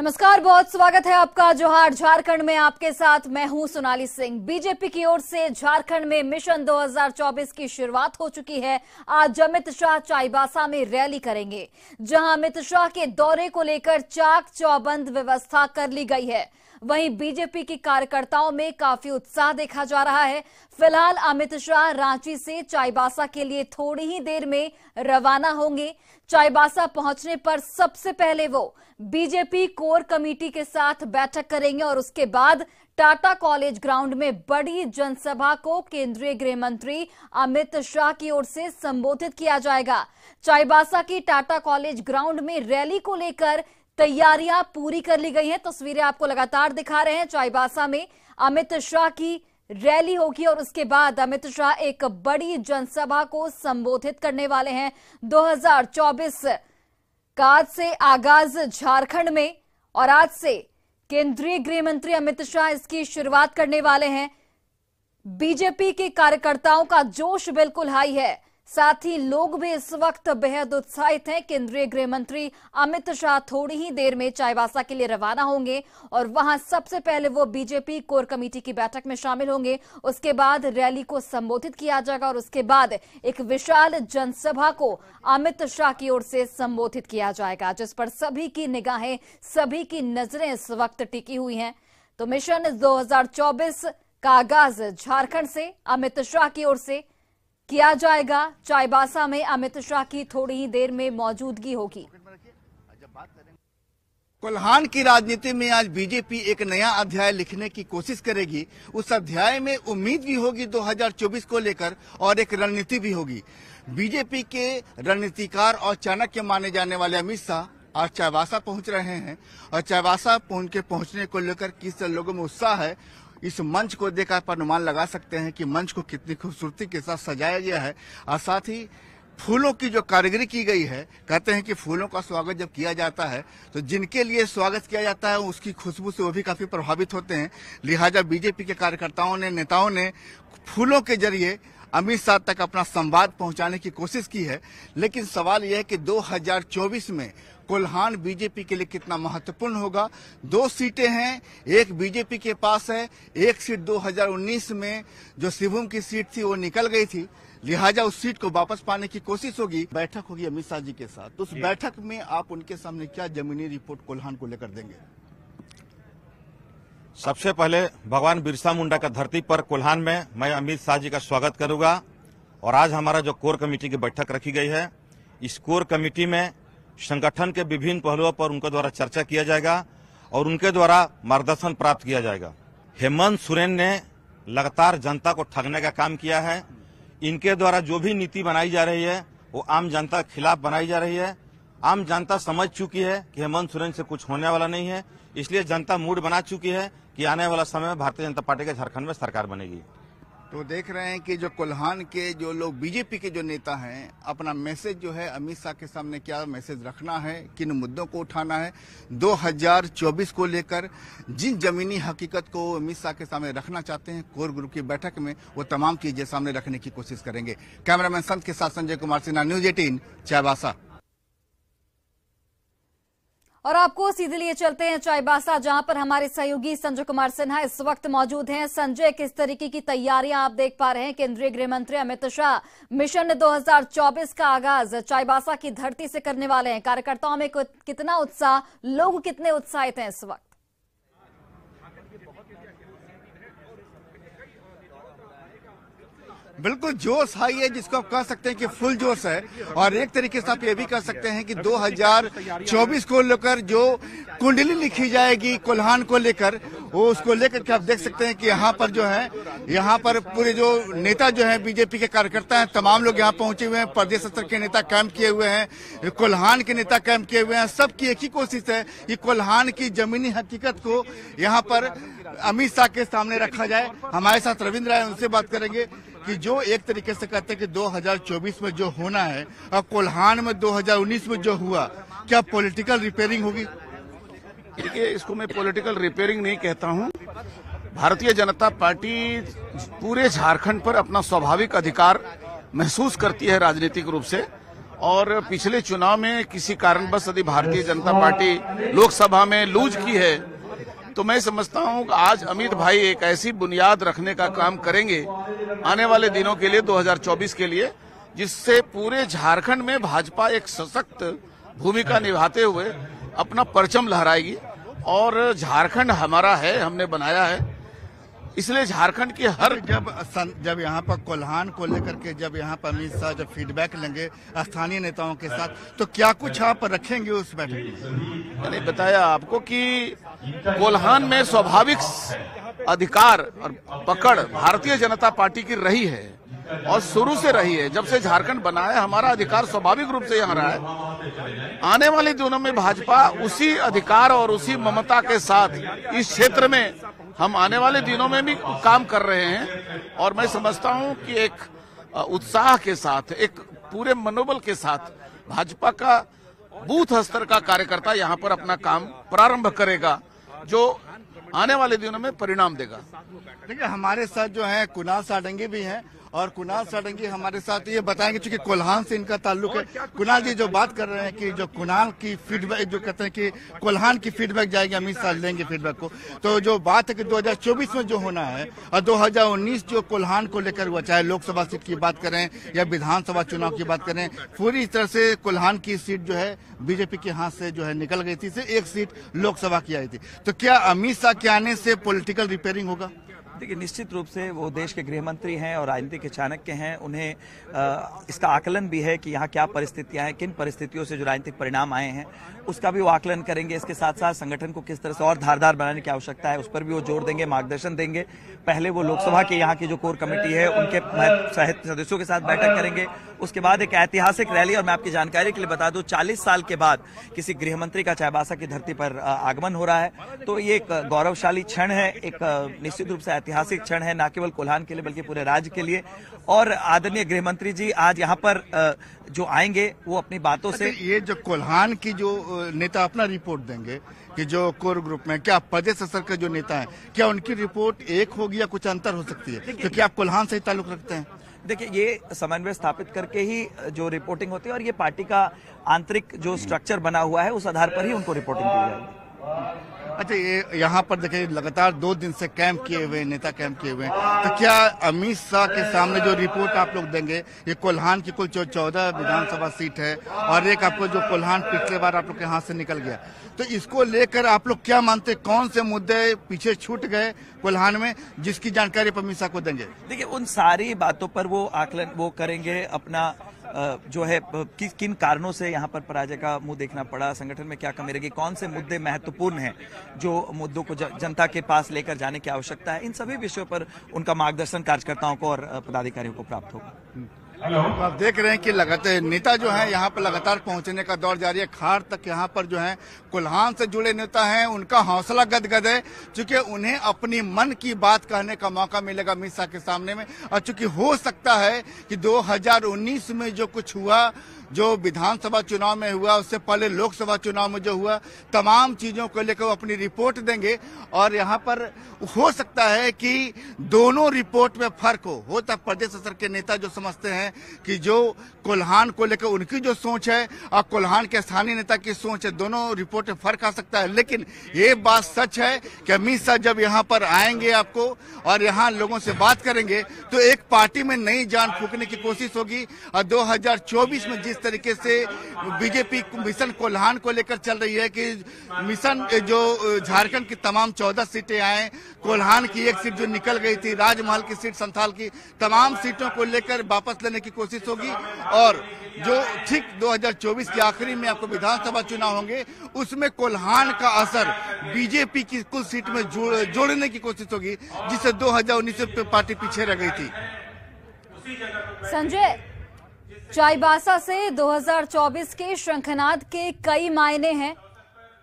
नमस्कार, बहुत स्वागत है आपका जोहार। झारखंड में आपके साथ मैं हूं सोनाली सिंह। बीजेपी की ओर से झारखंड में मिशन 2024 की शुरुआत हो चुकी है। आज अमित शाह चाईबासा में रैली करेंगे, जहां अमित शाह के दौरे को लेकर चाक चौबंद व्यवस्था कर ली गई है। वहीं बीजेपी के कार्यकर्ताओं में काफी उत्साह देखा जा रहा है। फिलहाल अमित शाह रांची से चाईबासा के लिए थोड़ी ही देर में रवाना होंगे। चाईबासा पहुंचने पर सबसे पहले वो बीजेपी कोर कमेटी के साथ बैठक करेंगे और उसके बाद टाटा कॉलेज ग्राउंड में बड़ी जनसभा को केंद्रीय गृह मंत्री अमित शाह की ओर से संबोधित किया जाएगा। चाईबासा की टाटा कॉलेज ग्राउंड में रैली को लेकर तैयारियां पूरी कर ली गई हैं। तस्वीरें आपको लगातार दिखा रहे हैं। चाईबासा में अमित शाह की रैली होगी और उसके बाद अमित शाह एक बड़ी जनसभा को संबोधित करने वाले हैं। 2024 का आज से आगाज झारखंड में और आज से केंद्रीय गृह मंत्री अमित शाह इसकी शुरुआत करने वाले हैं। बीजेपी के कार्यकर्ताओं का जोश बिल्कुल हाई है, साथ ही लोग भी इस वक्त बेहद उत्साहित हैं। केंद्रीय गृह मंत्री अमित शाह थोड़ी ही देर में चाईबासा के लिए रवाना होंगे और वहां सबसे पहले वो बीजेपी कोर कमेटी की बैठक में शामिल होंगे। उसके बाद रैली को संबोधित किया जाएगा और उसके बाद एक विशाल जनसभा को अमित शाह की ओर से संबोधित किया जाएगा, जिस पर सभी की निगाहें, सभी की नजरें इस वक्त टिकी हुई हैं। तो मिशन 2024 का आगाज झारखंड से अमित शाह की ओर से किया जाएगा। चाईबासा में अमित शाह की थोड़ी ही देर में मौजूदगी होगी। कोल्हान की राजनीति में आज बीजेपी एक नया अध्याय लिखने की कोशिश करेगी। उस अध्याय में उम्मीद भी होगी 2024 को लेकर और एक रणनीति भी होगी। बीजेपी के रणनीतिकार और चाणक्य माने जाने वाले अमित शाह आज चाईबासा पहुंच रहे हैं और चाईबासा पहुंचने को लेकर किस लोगों में उत्साह है, इस मंच को देखकर आप अनुमान लगा सकते हैं कि मंच को कितनी खूबसूरती के साथ सजाया गया है और साथ ही फूलों की जो कारीगरी की गई है। कहते हैं कि फूलों का स्वागत जब किया जाता है तो जिनके लिए स्वागत किया जाता है उसकी खुशबू से वो भी काफी प्रभावित होते हैं। लिहाजा बीजेपी के कार्यकर्ताओं ने, नेताओं ने फूलों के जरिए अमित शाह तक अपना संवाद पहुंचाने की कोशिश की है। लेकिन सवाल यह है कि 2024 में कोल्हान बीजेपी के लिए कितना महत्वपूर्ण होगा। 2 सीटें हैं, एक बीजेपी के पास है, एक सीट 2019 में जो शिवम की सीट थी वो निकल गई थी। लिहाजा उस सीट को वापस पाने की कोशिश होगी। बैठक होगी अमित शाह जी के साथ, तो उस बैठक में आप उनके सामने क्या जमीनी रिपोर्ट कोल्हान को लेकर देंगे? सबसे पहले भगवान बिरसा मुंडा का धरती पर कोल्हान में मैं अमित शाह जी का स्वागत करूंगा। और आज हमारा जो कोर कमेटी की बैठक रखी गई है, इस कोर कमेटी में संगठन के विभिन्न पहलुओं पर उनके द्वारा चर्चा किया जाएगा और उनके द्वारा मार्गदर्शन प्राप्त किया जाएगा। हेमंत सोरेन ने लगातार जनता को ठगने का काम किया है। इनके द्वारा जो भी नीति बनाई जा रही है वो आम जनता के खिलाफ बनाई जा रही है। आम जनता समझ चुकी है कि हेमंत सोरेन से कुछ होने वाला नहीं है, इसलिए जनता मूड बना चुकी है कि आने वाला समय में भारतीय जनता पार्टी के झारखंड में सरकार बनेगी। तो देख रहे हैं कि जो कोल्हान के जो लोग, बीजेपी के जो नेता हैं, अपना मैसेज जो है अमित शाह के सामने क्या मैसेज रखना है, किन मुद्दों को उठाना है, 2024 को लेकर जिन जमीनी हकीकत को अमित शाह के सामने रखना चाहते हैं कोर ग्रुप की बैठक में, वो तमाम चीजें सामने रखने की कोशिश करेंगे। कैमरामैन संत के साथ संजय कुमार सिन्हा, न्यूज 18 चाईबासा। और आपको सीधे लिए चलते हैं चाईबासा, जहां पर हमारे सहयोगी संजय कुमार सिन्हा इस वक्त मौजूद हैं। संजय, किस तरीके की तैयारियां आप देख पा रहे हैं? केंद्रीय गृह मंत्री अमित शाह मिशन 2024 का आगाज चाईबासा की धरती से करने वाले हैं। कार्यकर्ताओं में कितना उत्साह, लोग कितने उत्साहित हैं इस वक्त? बिल्कुल जोश हाई है, जिसको आप कह सकते हैं कि फुल जोश है। और एक तरीके से आप ये भी कह सकते हैं कि 2024 को लेकर जो कुंडली लिखी जाएगी कोल्हान को लेकर, वो उसको लेकर के आप देख सकते हैं कि यहाँ पर जो है, यहाँ पर पूरे जो नेता जो है बीजेपी के कार्यकर्ता हैं, तमाम लोग यहाँ पहुंचे हुए हैं। प्रदेश स्तर के नेता कैंप किए हुए हैं, कोल्हान के नेता कैंप किए हुए हैं। सबकी एक ही कोशिश है कि कोल्हान की जमीनी हकीकत को यहाँ पर अमित शाह के सामने रखा जाए। हमारे साथ रविंद्र है, उनसे बात करेंगे कि जो एक तरीके से कहते हैं कि 2024 में जो होना है और कोल्हान में 2019 में जो हुआ, क्या पॉलिटिकल रिपेयरिंग होगी? देखिए, इसको मैं पॉलिटिकल रिपेयरिंग नहीं कहता हूं। भारतीय जनता पार्टी पूरे झारखंड पर अपना स्वाभाविक अधिकार महसूस करती है राजनीतिक रूप से। और पिछले चुनाव में किसी कारणवश यदि भारतीय जनता पार्टी लोकसभा में लूज की है, तो मैं समझता हूं कि आज अमित भाई एक ऐसी बुनियाद रखने का काम करेंगे आने वाले दिनों के लिए, 2024 के लिए, जिससे पूरे झारखंड में भाजपा एक सशक्त भूमिका निभाते हुए अपना परचम लहराएगी। और झारखंड हमारा है, हमने बनाया है, इसलिए झारखंड की हर जब यहाँ पर कोल्हान को लेकर के जब यहाँ पर अमित शाह जब फीडबैक लेंगे स्थानीय नेताओं के साथ, तो क्या कुछ आप रखेंगे उस बैठक में? मैंने बताया आपको कि कोल्हान में स्वाभाविक अधिकार और पकड़ भारतीय जनता पार्टी की रही है और शुरू से रही है। जब से झारखंड बना है हमारा अधिकार स्वाभाविक रूप से यहाँ रहा है। आने वाले दिनों में भाजपा उसी अधिकार और उसी ममता के साथ इस क्षेत्र में हम आने वाले दिनों में भी काम कर रहे हैं। और मैं समझता हूं कि एक उत्साह के साथ, एक पूरे मनोबल के साथ भाजपा का बूथ स्तर का कार्यकर्ता यहाँ पर अपना काम प्रारंभ करेगा, जो आने वाले दिनों में परिणाम देगा। देखिए, हमारे साथ जो है कुणाल सारंगी भी हैं और कुणाल सारंगी हमारे साथ ये बताएंगे, चूंकि कोल्हान से इनका ताल्लुक है। कुणाल जी जो बात कर रहे हैं कि जो कुणाल की फीडबैक, जो कहते हैं कि कोल्हान की फीडबैक जाएगी, अमित शाह लेंगे फीडबैक को, तो जो बात है कि 2024 में जो होना है और 2019 जो कोल्हान को लेकर हुआ, चाहे लोकसभा सीट की बात करें या विधानसभा चुनाव की बात करें, पूरी तरह से कोल्हान की सीट जो है बीजेपी के हाथ से जो है निकल गई थी, से एक सीट लोकसभा की आई थी। तो क्या अमित शाह के आने से पॉलिटिकल रिपेयरिंग होगा? देखिए, निश्चित रूप से वो देश के गृह मंत्री हैं और राजनीति के चाणक्य हैं। उन्हें इसका आकलन भी है कि यहाँ क्या परिस्थितियां हैं, किन परिस्थितियों से जो राजनीतिक परिणाम आए हैं उसका भी वो आकलन करेंगे। इसके साथ साथ संगठन को किस तरह से और धारदार बनाने की आवश्यकता है उस पर भी वो जोर देंगे, मार्गदर्शन देंगे। पहले वो लोकसभा के यहाँ की जो कोर कमेटी है उनके सदस्यों के साथ बैठक करेंगे। उसके बाद एक ऐतिहासिक रैली, और मैं आपकी जानकारी के लिए बता दूं, 40 साल के बाद किसी गृह मंत्री का चाईबासा की धरती पर आगमन हो रहा है। तो ये एक गौरवशाली क्षण है, एक निश्चित रूप से ऐतिहासिक क्षण है, न केवल कोल्हान के लिए बल्कि पूरे राज्य के लिए। और आदरणीय गृह मंत्री जी आज यहाँ पर जो आएंगे वो अपनी बातों से, ये जो कोल्हान की जो नेता अपना रिपोर्ट देंगे कि जो कोर ग्रुप में क्या प्रदेश स्तर के जो नेता हैं, क्या उनकी रिपोर्ट एक होगी या कुछ अंतर हो सकती है? तो क्या आप कोल्हान से ही ताल्लुक रखते हैं? देखिए, ये समन्वय स्थापित करके ही जो रिपोर्टिंग होती है और ये पार्टी का आंतरिक जो स्ट्रक्चर बना हुआ है उस आधार पर ही उनको रिपोर्टिंग की जाएगी। अच्छा, ये यहाँ पर देखिए लगातार 2 दिन से कैंप किए हुए, नेता कैंप किए हुए हैं, तो क्या अमित शाह के सामने जो रिपोर्ट आप लोग देंगे, ये कोल्हान की कुल 14 विधानसभा सीट है और एक आपको जो कोल्हान पिछले बार आप लोग के हाथ से निकल गया, तो इसको लेकर आप लोग क्या मानते, कौन से मुद्दे पीछे छूट गए कोल्हान में जिसकी जानकारी अमित शाह को देंगे? देखिए, उन सारी बातों पर वो आकलन वो करेंगे, अपना जो है किन कारणों से यहाँ पर पराजय का मुंह देखना पड़ा, संगठन में क्या कमी रही, कौन से मुद्दे महत्वपूर्ण हैं, जो मुद्दों को जनता के पास लेकर जाने की आवश्यकता है, इन सभी विषयों पर उनका मार्गदर्शन कार्यकर्ताओं को और पदाधिकारियों को प्राप्त होगा। आप देख रहे हैं कि लगातार नेता जो है यहाँ पर लगातार पहुंचने का दौर जारी है। खाड़ तक यहाँ पर जो है कोल्हान से जुड़े नेता हैं, उनका हौसला गदगद है, चूंकि उन्हें अपनी मन की बात कहने का मौका मिलेगा अमित शाह के सामने में। और चूंकि हो सकता है कि 2019 में जो कुछ हुआ, जो विधानसभा चुनाव में हुआ, उससे पहले लोकसभा चुनाव में जो हुआ, तमाम चीजों को लेकर वो अपनी रिपोर्ट देंगे। और यहाँ पर हो सकता है कि दोनों रिपोर्ट में फर्क हो तक प्रदेश स्तर के नेता जो समझते हैं कि जो कोल्हान को लेकर उनकी जो सोच है और कोल्हान के स्थानीय नेता की सोच है, दोनों रिपोर्ट में फर्क आ सकता है। लेकिन ये बात सच है कि अमित शाह जब यहाँ पर आएंगे आपको और यहाँ लोगों से बात करेंगे, तो एक पार्टी में नई जान फूंकने की कोशिश होगी। और 2024 में जिस तरीके से बीजेपी मिशन कोल्हान को लेकर चल रही है कि मिशन जो झारखंड की तमाम 14 सीटें आए, कोल्हान की एक सीट जो निकल गई थी, राजमहल की सीट, संथाल की, तमाम सीटों को लेकर वापस लेने की कोशिश होगी। और जो ठीक 2024 के आखिरी में आपको विधानसभा चुनाव होंगे, उसमें कोल्हान का असर बीजेपी की कुल सीट में जोड़ने की कोशिश होगी, जिससे 2019 में पार्टी पीछे रह गई थी। संजय, चाईबासा से 2024 के शंखनाद के कई मायने हैं।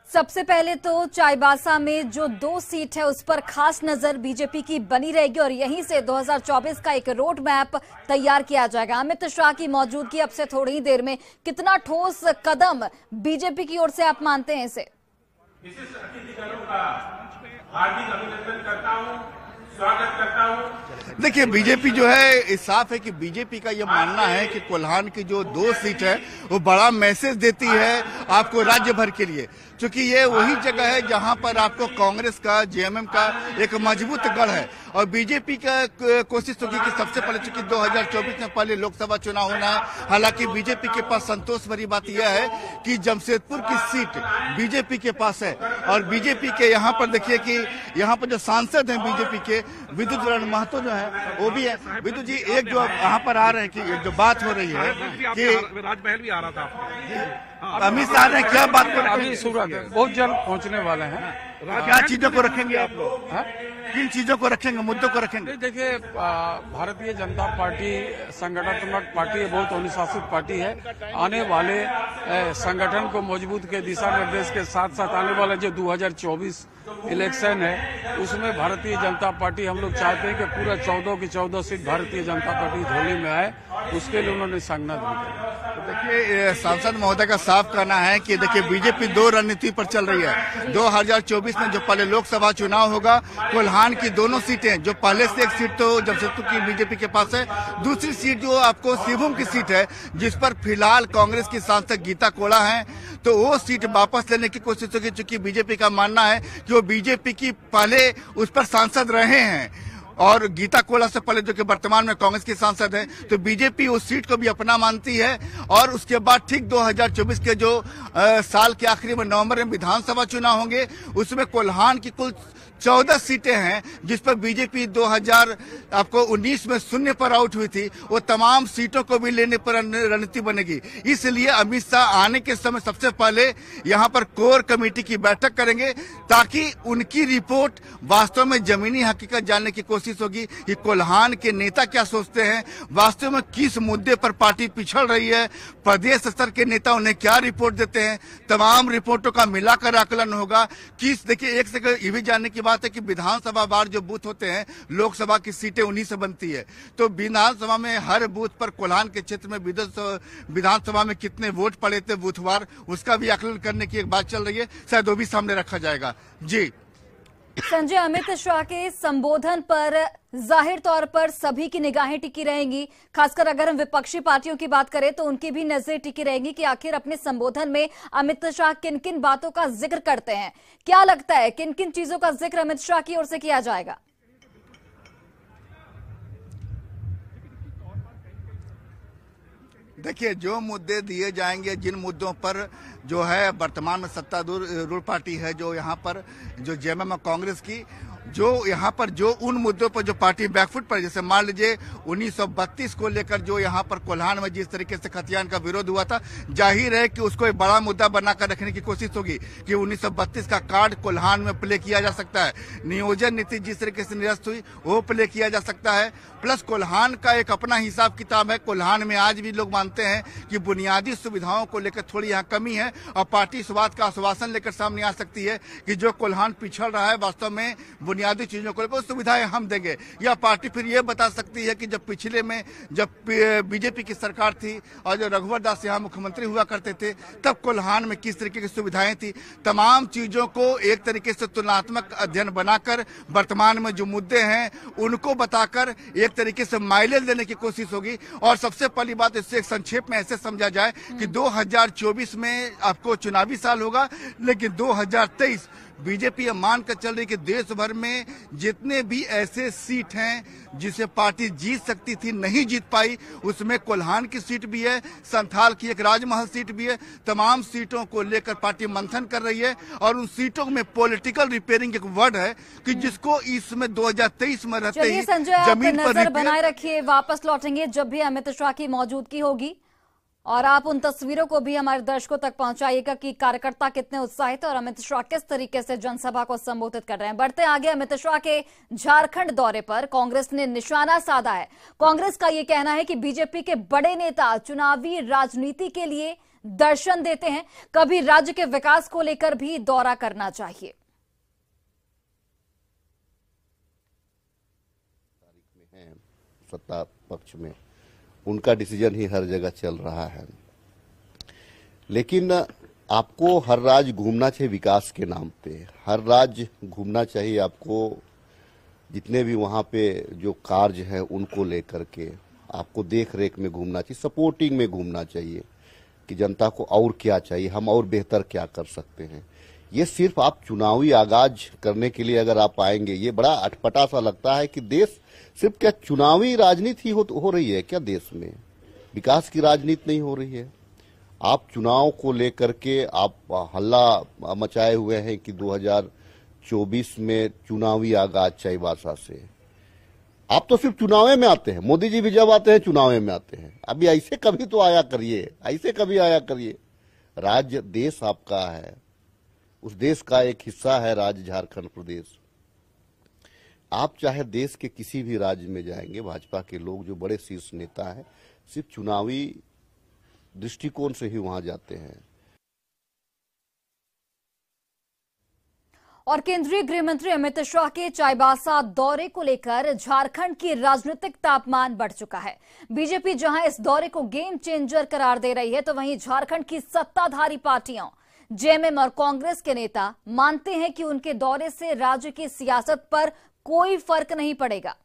सबसे पहले तो चाईबासा में जो 2 सीट है उस पर खास नजर बीजेपी की बनी रहेगी और यहीं से 2024 का एक रोड मैप तैयार किया जाएगा। अमित शाह की मौजूदगी अब से थोड़ी ही देर में, कितना ठोस कदम बीजेपी की ओर से आप मानते हैं इसे? विशिष्ट अतिथिगणों का हार्दिक अभिनंदन करता हूं। स्वागत करता हूं। देखिए, बीजेपी जो है इस साफ है कि बीजेपी का ये मानना है कि कोल्हान की जो 2 सीट है वो बड़ा मैसेज देती है आपको राज्य भर के लिए, क्योंकि ये वही जगह है जहां पर आपको कांग्रेस का, जेएमएम का एक मजबूत गढ़ है। और बीजेपी का कोशिश होगी कि सबसे पहले, चूंकि 2024 में पहले लोकसभा चुनाव होना है, हालांकि बीजेपी के पास संतोष भरी बात यह है कि जमशेदपुर की सीट बीजेपी के पास है। और बीजेपी के यहाँ पर देखिए कि यहाँ पर जो सांसद हैं बीजेपी के, विद्युत रण महतो जो है वो भी है। विद्युत जी, एक जो यहाँ पर आ रहे हैं कि जो बात हो रही है कि राजमहल भी आ रहा था, अमित शाह ने क्या बात कर, अभी सूरत बहुत जल्द पहुंचने वाले हैं। क्या चीजों को रखेंगे आप लोग? किन चीजों को रखेंगे, मुद्दों को रखेंगे? देखिए, भारतीय जनता पार्टी संगठनात्मक पार्टी है, बहुत अनुशासित पार्टी है। आने वाले संगठन को मजबूत के दिशा निर्देश के साथ साथ आने वाला जो 2024 इलेक्शन है उसमें भारतीय जनता पार्टी, हम लोग चाहते हैं कि पूरा 14 की 14 सीट भारतीय जनता पार्टी झोली में आए, उसके लिए उन्होंने संगत भी किया। देखिए, सांसद महोदय का साफ कहना है कि देखिए बीजेपी 2 रणनीति पर चल रही है। 2024 में जो पहले लोकसभा चुनाव होगा, कोल्हान की दोनों सीटें, जो पहले से एक सीट तो जमशेदपुर की बीजेपी के पास है, दूसरी सीट जो आपको सिवुम की सीट है जिस पर फिलहाल कांग्रेस की सांसद गीता कोड़ा है, तो वो सीट वापस लेने की कोशिश होगी। चूंकि बीजेपी का मानना है कि वो बीजेपी की पहले उस पर सांसद रहे हैं और गीता कोड़ा से पहले जो कि वर्तमान में कांग्रेस की सांसद है, तो बीजेपी उस सीट को भी अपना मानती है। और उसके बाद ठीक 2024 के जो साल के आखिरी में नवंबर में विधानसभा चुनाव होंगे, उसमें कोल्हान की कुल 14 सीटें हैं जिस पर बीजेपी 2019 में 0 पर आउट हुई थी, वो तमाम सीटों को भी लेने पर रणनीति बनेगी। इसलिए अमित शाह आने के समय सबसे पहले यहाँ पर कोर कमेटी की बैठक करेंगे ताकि उनकी रिपोर्ट वास्तव में जमीनी हकीकत जानने की कोशिश होगी कि कोल्हान के नेता क्या सोचते हैं, वास्तव में किस मुद्दे पर पार्टी पिछड़ रही है, प्रदेश स्तर के नेता उन्हें क्या रिपोर्ट देते हैं, तमाम रिपोर्टों का मिलाकर आकलन होगा। देखिए, एक से ये भी जानने की बात है कि विधानसभा वार जो बूथ होते हैं, लोकसभा की सीटें उन्हीं से बनती है, तो विधानसभा में हर बूथ पर कोल्हान के क्षेत्र में विधानसभा में कितने वोट पड़े थे बूथवार, उसका भी आकलन करने की एक बात चल रही है, शायद वो भी सामने रखा जाएगा। जी संजय, अमित शाह के संबोधन पर जाहिर तौर पर सभी की निगाहें टिकी रहेंगी, खासकर अगर हम विपक्षी पार्टियों की बात करें तो उनकी भी नजरें टिकी रहेंगी कि आखिर अपने संबोधन में अमित शाह किन किन बातों का जिक्र करते हैं। क्या लगता है किन किन चीजों का जिक्र अमित शाह की ओर से किया जाएगा? देखिए, जो मुद्दे दिए जाएंगे, जिन मुद्दों पर जो है वर्तमान में सत्तारूढ़ पार्टी है, जो यहाँ पर जो जेएमएम और कांग्रेस की, जो यहाँ पर जो उन मुद्दों पर जो पार्टी बैकफुट पर, जैसे मान लीजिए 1932 को लेकर जो यहाँ पर कोल्हान में जिस तरीके से खतियान का विरोध हुआ था, जाहिर है कि उसको एक बड़ा मुद्दा बनाकर रखने की कोशिश होगी कि 1932 का कार्ड कोल्हान में प्ले किया जा सकता है, नियोजन नीति जिस तरीके से निरस्त हुई वो प्ले किया जा सकता है, प्लस कोल्हान का एक अपना हिसाब किताब है। कोल्हान में आज भी लोग मानते हैं कि बुनियादी सुविधाओं को लेकर थोड़ी यहाँ कमी है और पार्टी इस बात का आश्वासन लेकर सामने आ सकती है कि जो कोल्हान पिछड़ रहा है वास्तव में बुनियादी चीजों को लेकर सुविधाएं हम देंगे। या पार्टी फिर ये बता सकती है कि जब पिछले में जब बीजेपी की सरकार थी और जो रघुवर दास यहाँ मुख्यमंत्री हुआ करते थे, तब कोल्हान में किस तरीके की सुविधाएं थी, तमाम चीजों को एक तरीके से तुलनात्मक अध्ययन बनाकर वर्तमान में जो मुद्दे हैं उनको बताकर एक तरीके से माइलेज देने की कोशिश होगी। और सबसे पहली बात, इससे एक संक्षेप में ऐसे समझा जाए कि 2024 में आपको चुनावी साल होगा, लेकिन 2023 बीजेपी ये मानकर चल रही कि देश भर में जितने भी ऐसे सीट हैं जिसे पार्टी जीत सकती थी नहीं जीत पाई, उसमें कोल्हान की सीट भी है, संथाल की एक राजमहल सीट भी है, तमाम सीटों को लेकर पार्टी मंथन कर रही है। और उन सीटों में पॉलिटिकल रिपेयरिंग एक वर्ड है कि जिसको इसमें 2023 में रहते ही जमीन पर नजर बनाए रखिए, वापस लौटेंगे जब भी अमित शाह की मौजूदगी होगी और आप उन तस्वीरों को भी हमारे दर्शकों तक पहुंचाइएगा कि कार्यकर्ता कितने उत्साहित हैं और अमित शाह किस तरीके से जनसभा को संबोधित कर रहे हैं। बढ़ते आगे, अमित शाह के झारखंड दौरे पर कांग्रेस ने निशाना साधा है। कांग्रेस का यह कहना है कि बीजेपी के बड़े नेता चुनावी राजनीति के लिए दर्शन देते हैं, कभी राज्य के विकास को लेकर भी दौरा करना चाहिए। सत्ता पक्ष में उनका डिसीजन ही हर जगह चल रहा है, लेकिन आपको हर राज्य घूमना चाहिए विकास के नाम पे, हर राज्य घूमना चाहिए आपको जितने भी वहाँ पे जो कार्य है उनको लेकर के आपको देख रेख में घूमना चाहिए, सपोर्टिंग में घूमना चाहिए कि जनता को और क्या चाहिए, हम और बेहतर क्या कर सकते हैं। ये सिर्फ आप चुनावी आगाज करने के लिए अगर आप आएंगे, ये बड़ा अटपटा सा लगता है कि देश सिर्फ क्या चुनावी राजनीति हो रही है क्या, देश में विकास की राजनीति नहीं हो रही है। आप चुनाव को लेकर के आप हल्ला मचाए हुए हैं कि 2024 में चुनावी आगाज चाईबासा से। आप तो सिर्फ चुनाव में आते हैं, मोदी जी भी जब आते हैं चुनाव में आते हैं। अभी ऐसे कभी तो आया करिए, ऐसे कभी आया करिए। राज्य देश आपका है, उस देश का एक हिस्सा है राज्य झारखंड प्रदेश। आप चाहे देश के किसी भी राज्य में जाएंगे, भाजपा के लोग जो बड़े शीर्ष नेता हैं सिर्फ चुनावी दृष्टिकोण से ही वहां जाते हैं। और केंद्रीय गृह मंत्री अमित शाह के चाईबासा दौरे को लेकर झारखंड की राजनीतिक तापमान बढ़ चुका है। बीजेपी जहां इस दौरे को गेम चेंजर करार दे रही है, तो वहीं झारखंड की सत्ताधारी पार्टियां जेएमएम और कांग्रेस के नेता मानते हैं कि उनके दौरे से राज्य की सियासत पर कोई फर्क नहीं पड़ेगा।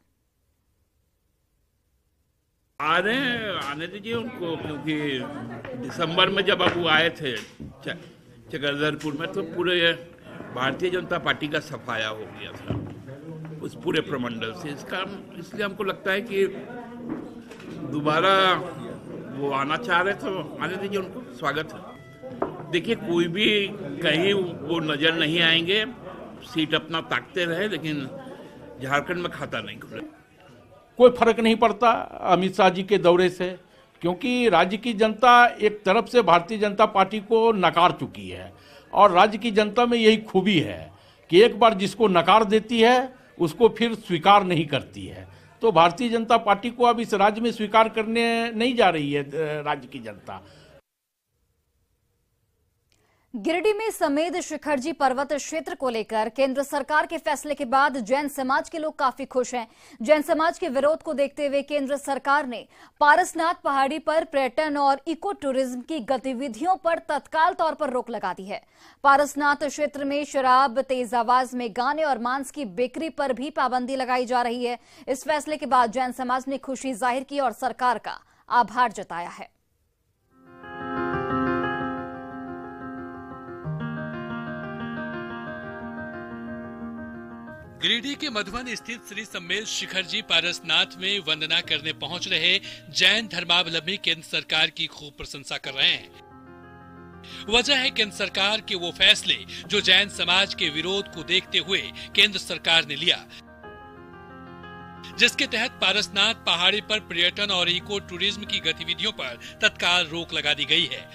आने दीजिए उनको, क्योंकि दिसंबर में जब अब वो आए थे चक्रधरपुर में तो पूरे भारतीय जनता पार्टी का सफाया हो गया था उस पूरे प्रमंडल से। इसलिए हमको लगता है कि दोबारा वो आना चाह रहे, तो आने दीजिए उनको, स्वागत है। देखिए, कोई भी कहीं वो नजर नहीं आएंगे, सीट अपना ताकते रहे, लेकिन झारखंड में खाता नहीं खुले। कोई फर्क नहीं पड़ता अमित शाह जी के दौरे से, क्योंकि राज्य की जनता एक तरफ से भारतीय जनता पार्टी को नकार चुकी है और राज्य की जनता में यही खूबी है कि एक बार जिसको नकार देती है उसको फिर स्वीकार नहीं करती है। तो भारतीय जनता पार्टी को अब इस राज्य में स्वीकार करने नहीं जा रही है राज्य की जनता। गिरिडीह में समेध शिखरजी पर्वत क्षेत्र को लेकर केंद्र सरकार के फैसले के बाद जैन समाज के लोग काफी खुश हैं। जैन समाज के विरोध को देखते हुए केंद्र सरकार ने पारसनाथ पहाड़ी पर पर्यटन और इको टूरिज्म की गतिविधियों पर तत्काल तौर पर रोक लगा दी है। पारसनाथ क्षेत्र में शराब, तेज आवाज में गाने और मांस की बिक्री पर भी पाबंदी लगाई जा रही है। इस फैसले के बाद जैन समाज ने खुशी जाहिर की और सरकार का आभार जताया है। गिरिडीह के मधुबन स्थित श्री सम्मेद शिखरजी पारसनाथ में वंदना करने पहुंच रहे जैन धर्मावलंबी केंद्र सरकार की खूब प्रशंसा कर रहे हैं। वजह है केंद्र सरकार के वो फैसले जो जैन समाज के विरोध को देखते हुए केंद्र सरकार ने लिया, जिसके तहत पारसनाथ पहाड़ी पर पर्यटन और इको टूरिज्म की गतिविधियों पर तत्काल रोक लगा दी गई है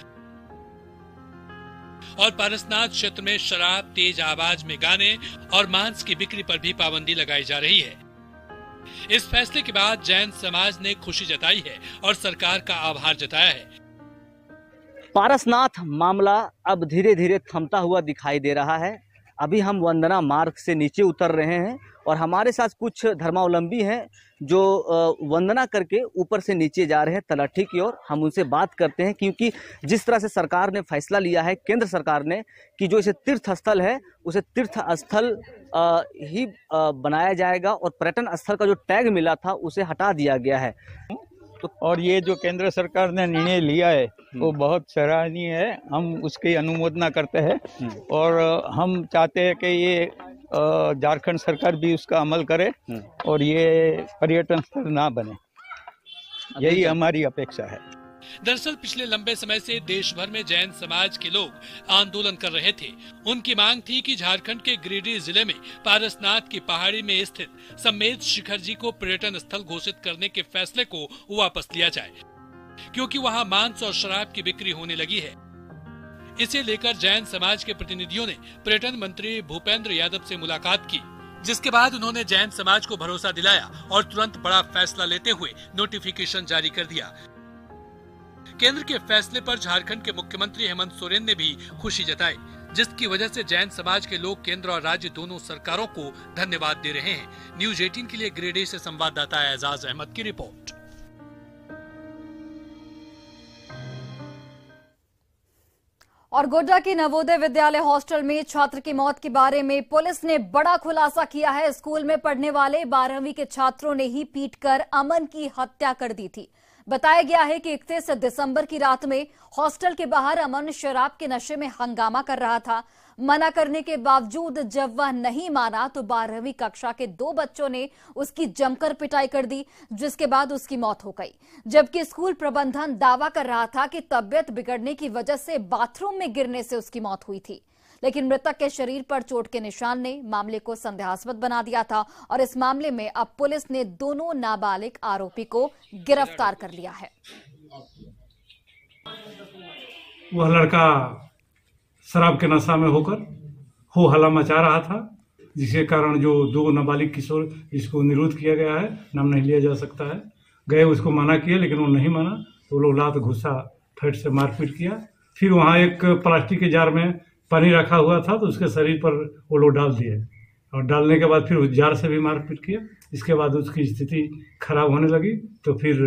और पारसनाथ क्षेत्र में शराब, तेज आवाज में गाने और मांस की बिक्री पर भी पाबंदी लगाई जा रही है। इस फैसले के बाद जैन समाज ने खुशी जताई है और सरकार का आभार जताया है। पारसनाथ मामला अब धीरे धीरे थमता हुआ दिखाई दे रहा है। अभी हम वंदना मार्ग से नीचे उतर रहे हैं और हमारे साथ कुछ धर्मावलंबी हैं जो वंदना करके ऊपर से नीचे जा रहे हैं तलहटी की ओर। हम उनसे बात करते हैं, क्योंकि जिस तरह से सरकार ने फैसला लिया है, केंद्र सरकार ने, कि जो इसे तीर्थ स्थल है उसे तीर्थ स्थल ही बनाया जाएगा और पर्यटन स्थल का जो टैग मिला था उसे हटा दिया गया है। और ये जो केंद्र सरकार ने निर्णय लिया है वो बहुत सराहनीय है, हम उसकी अनुमोदना करते हैं और हम चाहते हैं कि ये झारखंड सरकार भी उसका अमल करे और ये पर्यटन स्थल ना बने, यही हमारी अपेक्षा है। दरअसल पिछले लंबे समय से देश भर में जैन समाज के लोग आंदोलन कर रहे थे। उनकी मांग थी कि झारखंड के गिरिडीह जिले में पारसनाथ की पहाड़ी में स्थित सम्मेद शिखरजी को पर्यटन स्थल घोषित करने के फैसले को वापस लिया जाए, क्योंकि वहां मांस और शराब की बिक्री होने लगी है। इसे लेकर जैन समाज के प्रतिनिधियों ने पर्यटन मंत्री भूपेंद्र यादव से मुलाकात की, जिसके बाद उन्होंने जैन समाज को भरोसा दिलाया और तुरंत बड़ा फैसला लेते हुए नोटिफिकेशन जारी कर दिया। केंद्र के फैसले पर झारखंड के मुख्यमंत्री हेमंत सोरेन ने भी खुशी जताई, जिसकी वजह से जैन समाज के लोग केंद्र और राज्य दोनों सरकारों को धन्यवाद दे रहे हैं। न्यूज 18 के लिए गिरिडीह से संवाददाता एजाज अहमद की रिपोर्ट। और गोड्डा की नवोदय विद्यालय हॉस्टल में छात्र की मौत के बारे में पुलिस ने बड़ा खुलासा किया है। स्कूल में पढ़ने वाले 12वीं के छात्रों ने ही पीटकर अमन की हत्या कर दी थी। बताया गया है कि 31 दिसंबर की रात में हॉस्टल के बाहर अमन शराब के नशे में हंगामा कर रहा था। मना करने के बावजूद जब वह नहीं माना तो 12वीं कक्षा के 2 बच्चों ने उसकी जमकर पिटाई कर दी, जिसके बाद उसकी मौत हो गई। जबकि स्कूल प्रबंधन दावा कर रहा था कि तबीयत बिगड़ने की वजह से बाथरूम में गिरने से उसकी मौत हुई थी, लेकिन मृतक के शरीर पर चोट के निशान ने मामले को संदेहास्पद बना दिया था और इस मामले में अब पुलिस ने दोनों नाबालिग आरोपी को गिरफ्तार कर लिया है। वह लड़का शराब के नशा में होकर हो हल्ला मचा रहा था, जिसके कारण जो 2 नाबालिग किशोर, इसको निरुद्ध किया गया है, नाम नहीं लिया जा सकता है। गए उसको मना किया लेकिन वो नहीं माना तो लोग लात घुसा ठेठ से मारपीट किया। फिर वहाँ एक प्लास्टिक के जार में पानी रखा हुआ था तो उसके शरीर पर वो लोग डाल दिए और डालने के बाद फिर उस जार से भी मारपीट किया। इसके बाद उसकी स्थिति खराब होने लगी तो फिर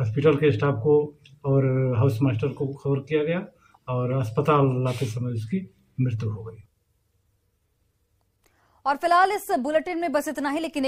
हॉस्पिटल के स्टाफ को और हाउस मास्टर को खबर किया गया और अस्पताल लाते समय उसकी मृत्यु हो गई। और फिलहाल इस बुलेटिन में बस इतना ही, लेकिन